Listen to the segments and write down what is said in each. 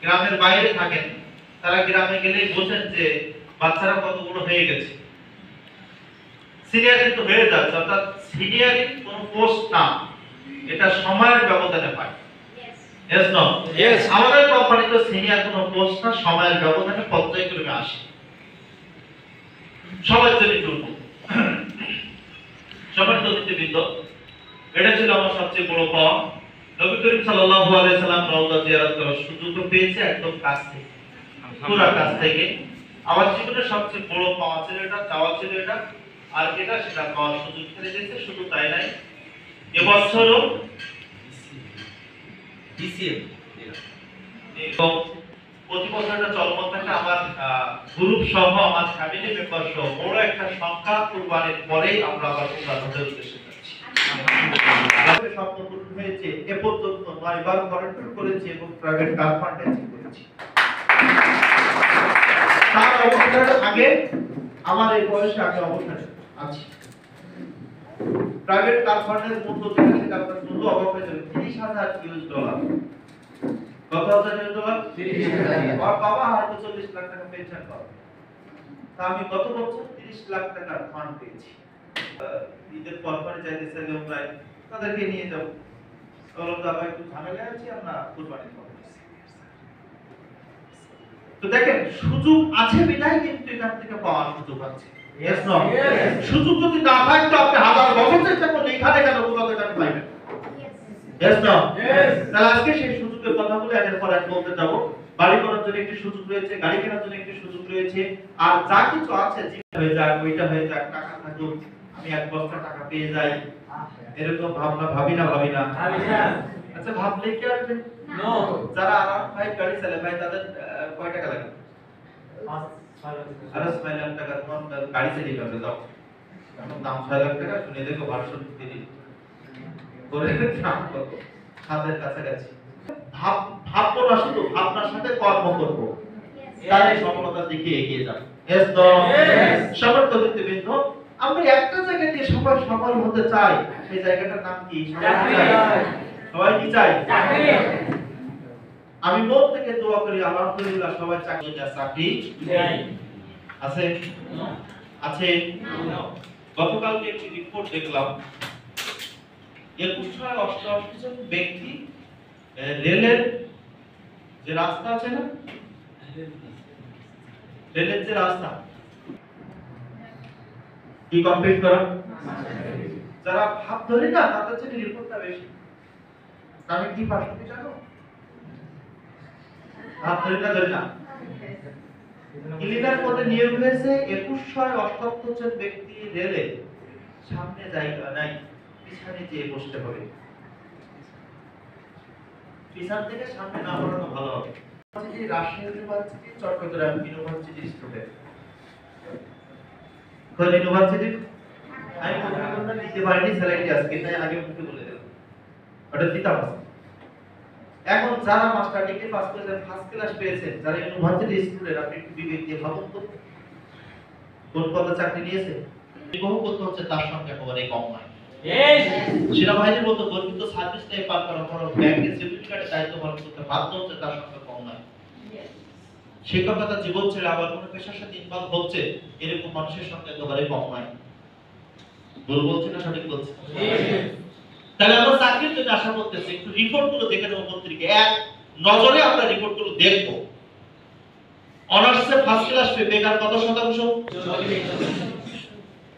গ্রামের বাইরে থাকেন, তারা গ্রামে গেলেই বোঝেন যে বাচ্চারা কতগুলো হয়ে গেছে, সিনিয়র কিন্তু হয়ে যাচ্ছে, অর্থাৎ সিনিয়রই কোনো পোস্ট না, এটা সময়ের ব্যবধানে পায়। Yes no? Yes. আমাদের কোম্পানিতে সিনিয়র কোনো পোস্ট না, সময়ের ব্যবধানে পর্যায়ক্রমে আসে। সবার জন্য জন্য সবার অতিথিবৃন্দ, এটা ছিল আমার সবচেয়ে বড় পাওয়া। নবী করিম সাল্লাল্লাহু আলাইহি সাল্লাম রওজা জিয়ারত করার সুযোগ পেয়েছে একদম কাছ থেকে, পুরো কাছ থেকে। আমার জীবনের সবচেয়ে বড় পাওয়া ছিল এটা, চাওয়া ছিল এটা, আর এটা সেটা পাওয়ার সুযোগ করে দিয়েছে। শুধু তাই নাই, এবছরও DCM এবং প্রতি বছর এটা চলমান থাকে। আমার গ্রুপ সহ আমার ফ্যামিলি মেম্বার সহ বড় একটা সংখ্যা কুরবানির পরেই আমরা আবার কুরবানির উদ্দেশ্যে যাচ্ছি। আমাদের স্বপ্ন পূরণ হয়েছে, এ পর্যন্ত 9 বার ভলান্টিয়ার করেছি এবং প্রাইভেট কার ফান্ডেন্সিং করেছি। তার অবস্থার আগে আমার এই বয়সে আগে অবস্থানে আছি। প্রাইভেট কার ফান্ডের মূল্য থেকে আপনার মূল্য অবাক হয়ে যাবে, $30,000। কত হাজার ডলার? 30,000। আর বাবা হয়তো 40 লাখ টাকা পেনশন পাবে। তা আমি গত বছর 30 লাখ টাকার ফান্ড পেয়েছি। ঈদের পরপরে চাইতেছে আমরা তাদেরকে নিয়ে যাব। বললাম বাবা একটু ঝামেলা আছে, আমরা কুরবানি করব। তো দেখেন, সুযোগ আছে বিধায় কিন্তু এখান থেকে পাওয়ার সুযোগ আছে। Yes no? সুযোগ যদি না থাকতো আপনি হাজার বছর চেষ্টা করলে এখানে কেন কোথাও টাকা পাইবেন? Yes no? তাহলে আজকে সেই সুযোগের কথা বলে এর পর এক বলতে যাব। বাড়ি করার জন্য একটি সুযোগ রয়েছে, গাড়ি কেনার জন্য একটি সুযোগ রয়েছে, আর যা কিছু আছে যেটা হয়ে যাক, ওইটা হয়ে যাক, টাকা থাকুক, আমি এক বস্তা টাকা পেয়ে যাই, এরকম ভাবনা ভাবি না? আচ্ছা, ভাবলে কি আসবে? নো। যারা আরাম ভাই গাড়ি চালায় ভাই, তাদের কয় টাকা লাগে? 6 লাখ টাকা তোমার গাড়ি চালিয়ে যাবে, দাও এখন দাম 6 লাখ টাকা। শুনে দেখো ভার্সন 3 করে দাম কত? 7 এর কাছাকাছি। ভাববো না, শুধু ভাবনার সাথে কর্ম করবো, তাহলে সফলতার দিকে এগিয়ে যাবে। Yes no? সমর্থ ব্যক্তিবৃন্দ, আমরা একটা জায়গা দিয়ে সবাই সফল হতে চাই, সেই জায়গাটার নাম কি? সবাই কি চাই? আমি মন থেকে দোয়া করি আলহামদুলিল্লাহ সবাই চাকরি আছে আছে। গতকালকে একটি রিপোর্ট দেখলাম, 2188 জন ব্যক্তি রেলের যে রাস্তা আছে না, রেলের যে রাস্তা কি কমপ্লিট করা, যারা ভাব ধরে না তাদের জন্য রিপোর্টটা বেশি। আমি কি পাস করতে জানো? ভাব ধরে না ক্লিনার পদে নিয়োগ হয়েছে 2188 জন ব্যক্তি। রেলে সামনে জায়গা নাই, পিছনে যেয়ে বসতে হবে। পিছন থেকে সামনে না বসানো ভালো হবে। Rajshahi university, Chittagong university student, কোন ইউনিভার্সিটি? আমি প্রথমে দিতে পারিনি, স্যালারি আজকে তাই আগে মুখে বলে দিলাম, ওটা দিতাম। এখন যারা মাস্টার ডিগ্রি পাস করেছেন, ফার্স্ট ক্লাস পেয়েছেন, যারা ইউনিভার্সিটি স্টুডেন্ট, আপনি একটু বিবেক দিয়ে ভাবুন তো কোন পদে চাকরি নিয়েছে? বহু করতে হচ্ছে, তার সঙ্গে একেবারে কম নয়। সেনাবাহিনীর মতো গর্বিত সার্ভিস টাইপ পার করার পর ব্যাংকের সিকিউরিটি গার্ডের দায়িত্ব পালন করতে বাধ্য হচ্ছে, তার সঙ্গে কম নয়। শিক্ষকতা জীবন ছেড়ে আবার কোন পেশার সাথে ইনভলভ হচ্ছে, এরকম মানুষের সঙ্গে একেবারে কম নয়। ভুল বলছি না সঠিক বলছি? তাহলে আমরা চাকরির জন্য আশা করতেছি, একটু রিপোর্টগুলো দেখে নেব পত্রিকায়, এক নজরে আমরা রিপোর্টগুলো দেখব। অনার্সে ফার্স্ট ক্লাস পে বেকার কত শতাংশ?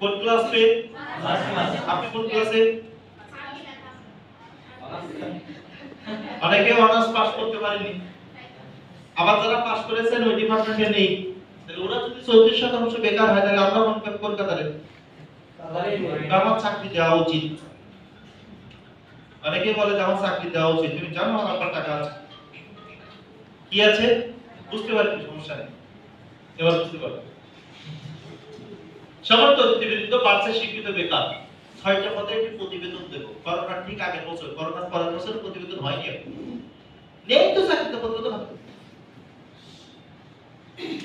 কোন ক্লাস পে? আপনি কোন ক্লাসে? অনেকে অনার্স পাস করতে পারেনি, আবার যারা পাস করেছেন ওই ডিপার্টমেন্টে নেই। তাহলে ওরা যদি 34% বেকার হয়, তাহলে আমরা মনে করি কলকাতারে আমার চাকরি দেওয়া উচিত। অনেকে বলে যে আমার চাকরি দেওয়া উচিত, তুমি জানো আমার আপনার টাকা আছে, কি আছে বুঝতে পারি, সমস্যা নেই, এবার বুঝতে পারবে। সমর্থ অতিথিবৃন্দ, বাড়ছে শিক্ষিত বেকার। 6টা পদে একটি প্রতিবেদন দেব। করোনার ঠিক আগের বছর, করোনার পরের বছর প্রতিবেদন হয়নি, নেই তো চাকরিতে প্রতিবেদন হবে।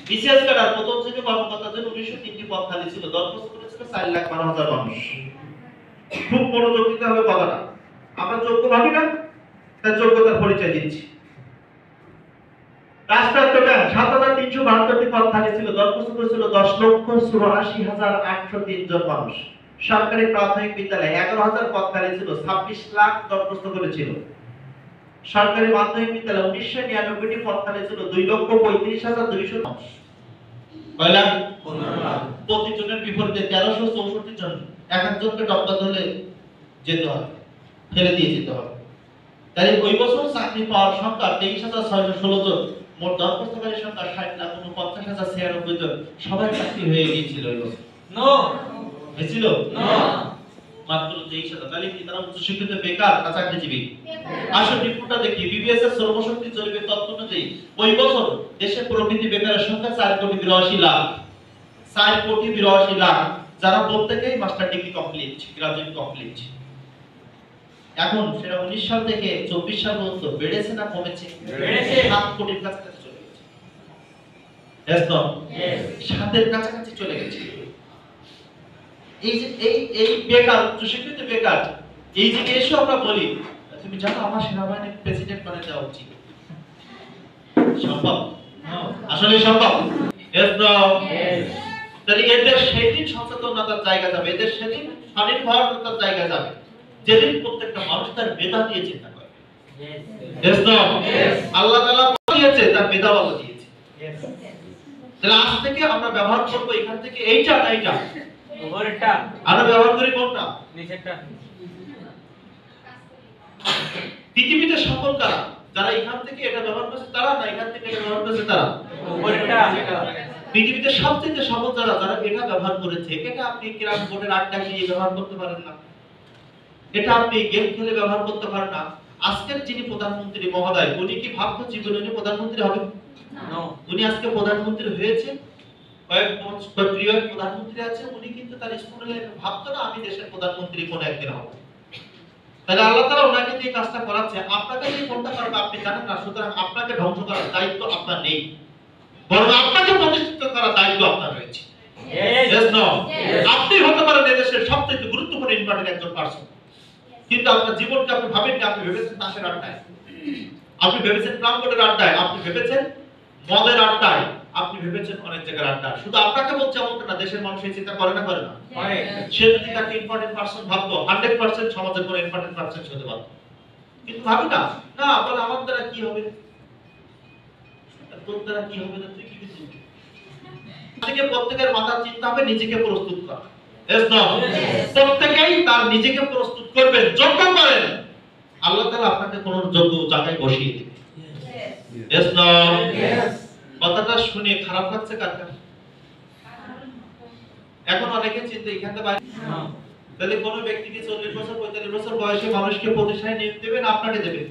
বিসিএস ক্যাডার প্রথম শ্রেণী কর্মকর্তার জন্য 1903টি পদ খালি ছিল, দরখাস্ত করেছিল 4,12,000 মানুষ। খুব মনোযোগ দিতে হবে কথাটা, আমরা যোগ্য ভাবি না, তার যোগ্যতার পরিচয় দিচ্ছি। রাষ্ট্রায়ত্ত ব্যাংক ৭৩৭২টি পদ খালি ছিল, দরখাস্ত করেছিল ১০,৮৪,৮০৩ জন মানুষ। সরকারি প্রাথমিক বিদ্যালয়ে ১১,০০০ পদ খালি ছিল, ২৬ লাখ দরখাস্ত করেছিল। সরকারি মাধ্যমিক বিদ্যালয়ে ১৯৯৯টি পদ খালি ছিল, ২,৩৫,২০০ মানুষ। কয় লাখ? ১৫ লাখ। প্রতিজনের বিপরীতে ১৩৬৪ জন, এক একজনকে ডক্টর ধরে যেতে হবে, ফেলে দিয়ে যেতে হবে। তাই ওই বছর চাকরি পাওয়ার সংখ্যা ২৩,৬১৬ জন, মোট দরখাস্তকারীর সংখ্যা ৬০,৪৯,০৯৬ জন। সবার চাকরি হয়ে গিয়েছিল ওই বছর? নো। হয়েছিল? নো। মাত্র ২৩,০০০। তাহলে কি তারা উচ্চশিক্ষিত বেকার না চাকরিজীবী? আসল রিপোর্টটা দেখি, বিবিএস এর শ্রমশক্তি জরিপের তথ্য অনুযায়ী ওই বছর দেশে প্রকৃতি বেকারের সংখ্যা ৪,৮২,০০,০০০। ৪,৮২,০০,০০০, যারা প্রত্যেকেই master degree complete, graduate complete. এখন সেটা ১৯ সাল থেকে ২৪ সাল পর্যন্ত বেড়েছে না কমেছে? বেড়েছে। ৭ কোটির কাছাকাছি চলে গেছে। Yes no? यस। ৭-এর কাছাকাছি চলে গেছে। এই যে এই বেকার, উচ্চশিক্ষিত বেকার, এই যে এসে আমরা বলি তুমি জানো আমার সেনাবাহিনীর প্রেসিডেন্ট বানিয়ে দেওয়া উচিত, সম্ভব? আসলে সম্ভব? Yes no? यस। তাহলে এদের সেদিন সচেতনতার জায়গা যাবে, এদের সেদিন স্বনির্ভরতার জায়গা যাবে, যেদিন প্রত্যেকটা মানুষ তার মেধা দিয়ে চিন্তা করে। Yes no? यस। আল্লাহ তাআলা দিয়েছে, তার মেধা আল্লাহ দিয়েছে। यस। তাহলে আজ থেকে আমরা ব্যবহার করব এখান থেকে এইটা না এইটা? উপরেরটা। আমরা ব্যবহার করি কোনটা? নিচেরটা। পৃথিবীতে সফল কারা? যারা এখান থেকে এটা ব্যবহার করছে তারা, না এখান থেকে এটা ব্যবহার করছে তারা? উপরেরটা। পৃথিবীতে সবচেয়ে সফল যারা, যারা এটা ব্যবহার করেছে। এটা আপনি ক্যারাম বোর্ডের আড্ডা দিয়ে ব্যবহার করতে পারেন না, এটা আপনি গেম খেলে ব্যবহার করতে পারেন না। আজকের যিনি প্রধানমন্ত্রী মহোদয়, উনি কি ভাবতো জীবনে উনি প্রধানমন্ত্রী হবে? না। উনি আজকে প্রধানমন্ত্রী হয়েছে, কয়েক প্রিয় প্রধানমন্ত্রী আছে, উনি কিন্তু তার স্কুল লাইফে ভাবতো না আমি দেশের প্রধানমন্ত্রী কোন একদিন হব। তাহলে আল্লাহ তাআলা ওনাকে দিয়ে কাজটা করাচ্ছে, আপনাকে দিয়ে কোনটা করবে আপনি জানেন না। সুতরাং আপনাকে ধ্বংস করার দায়িত্ব আপনার নেই, বরং আপনাকে প্রতিষ্ঠিত করার দায়িত্ব আপনার রয়েছে। Yes no? আপনি হতে পারেন দেশের সবচেয়ে গুরুত্বপূর্ণ ইম্পর্টেন্ট একজন পারসন, কিন্তু আপনার জীবনকে আপনি ভাবেন না, আপনি ভেবেছেন তাসের আড্ডায়, আপনি ভেবেছেন প্রাঙ্গণের আড্ডায়, আপনি ভেবেছেন মদের আড্ডায়, আপনি ভেবেছেন অনেক জায়গার আড্ডা। শুধু আপনাকে বলছে এমনটা না, দেশের মানুষ এই চিন্তা করে না, করে না? করে। সে যদি তাকে ইম্পর্টেন্ট পারসন ভাবতো, 100% সমাজের কোনো ইম্পর্টেন্ট পারসন হতে পারতো, কিন্তু ভাবি না। না বলে আমার দ্বারা কি হবে, তোর দ্বারা কি হবে না, তুই কি বুঝবি? থেকে প্রত্যেকের মাথার চিন্তা হবে নিজেকে প্রস্তুত করা। Yes no? প্রত্যেকেই তার নিজেকে প্রস্তুত করবেন, যোগ্য করেন, আল্লাহ তাআলা আপনাকে কোন যোগ্য জায়গায় বসিয়ে দিবে। Yes no? यस। কথাটা শুনে খারাপ লাগছে কার কার? এখন অনেকে চিন্তা এখানে বাইরে না, তাহলে কোন ব্যক্তিকে 40 বছর 45 বছর বয়সে মানুষকে প্রতিষ্ঠানে নিয়োগ দেবেন, আপনাকে দেবে,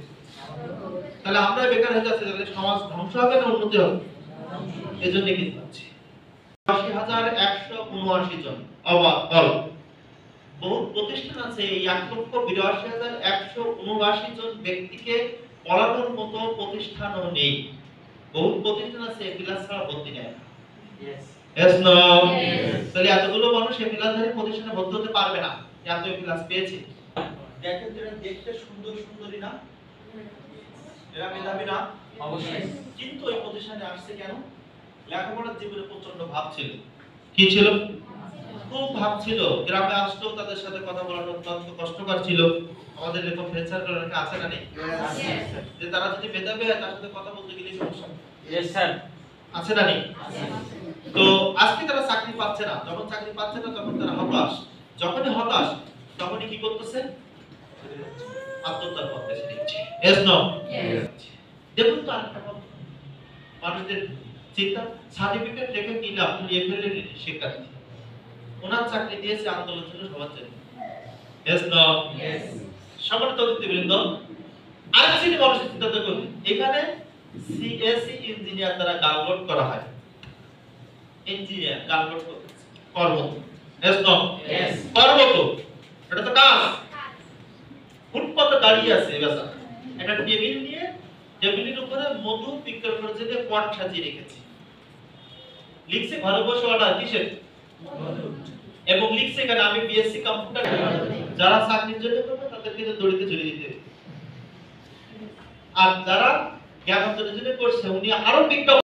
তাহলে আমরা বেকার হয়ে যাচ্ছি, তাহলে সমাজ ধ্বংস হবে না উন্নতি হবে? এজন্য কি হচ্ছে ৮০,১৭৯ জন অবাক অল। বহু প্রতিষ্ঠান আছে এই ১,৮২,১৭৯ জন ব্যক্তিকে পড়ানোর মতো প্রতিষ্ঠানও নেই। বহু প্রতিষ্ঠান আছে ক্লাস ছাড়া ভর্তি নেয় না। Yes no? তাহলে এতগুলো মানুষ এই ক্লাসধারী প্রতিষ্ঠানে ভর্তি হতে পারবে না, এত ক্লাস পেয়েছে। দেখেন এরা দেখতে সুন্দর সুন্দরী না, এরা মেধাবী না? অবশ্যই। কিন্তু এই প্রতিষ্ঠানে আসছে কেন? লেখাপড়ার জীবনে প্রচন্ড ভাব ছিল। কি ছিল? খুব ভাব ছিল। গ্রামে আসলেও তাদের সাথে কথা বলাটা অত্যন্ত কষ্টকর ছিল। আমাদের এরকম ফ্রেন্ড সার্কেল অনেকে আছে না নেই? আছে। যে তারা যদি মেধাবী হয় তার সাথে কথা বলতে গেলে সমস্যা। Yes sir. আছে না নেই? আছে। তো আজকে তারা চাকরি পাচ্ছে না, যখন চাকরি পাচ্ছে না তখন তারা হতাশ। যখনই হতাশ তখনই কি করতেছে? আত্মহত্যার পথ বেছে নিচ্ছে। Yes no? দেখুন তো আরেকটা কথা, মানুষদের চিন্তা সার্টিফিকেট রেখে কি লাভ? তুমি এফএল এর শিক্ষার্থী, ওনার চাকরি দিয়েছে আন্দোলন ছিল সবার জন্য। Yes no? यस। সকল তদন্তবৃন্দ আরেকটা জিনিস মানুষের চিন্তা করুন, এখানে সিএসসি ইঞ্জিনিয়ার দ্বারা ডাউনলোড করা হয়, ইঞ্জিনিয়ার ডাউনলোড করব। Yes no? यस। করব তো এটা তো কাজ। ফুটপাতে দাঁড়িয়ে আছে বেচারা, একটা টেবিল নিয়ে টেবিলের উপরে মধু বিক্রয় করে যে পট সাজিয়ে রেখেছে, লিখছে ঘরে বসে অর্ডার কিসের? মধু। এবং লিখছে এখানে আমি বিএসসি কম্পিউটার, যারা চাকরির জন্য করবে তাদেরকে দড়িতে ঝুলিয়ে দিতে হবে, আর যারা জ্ঞান অর্জনের জন্য করছে, উনি আরো বিজ্ঞাপন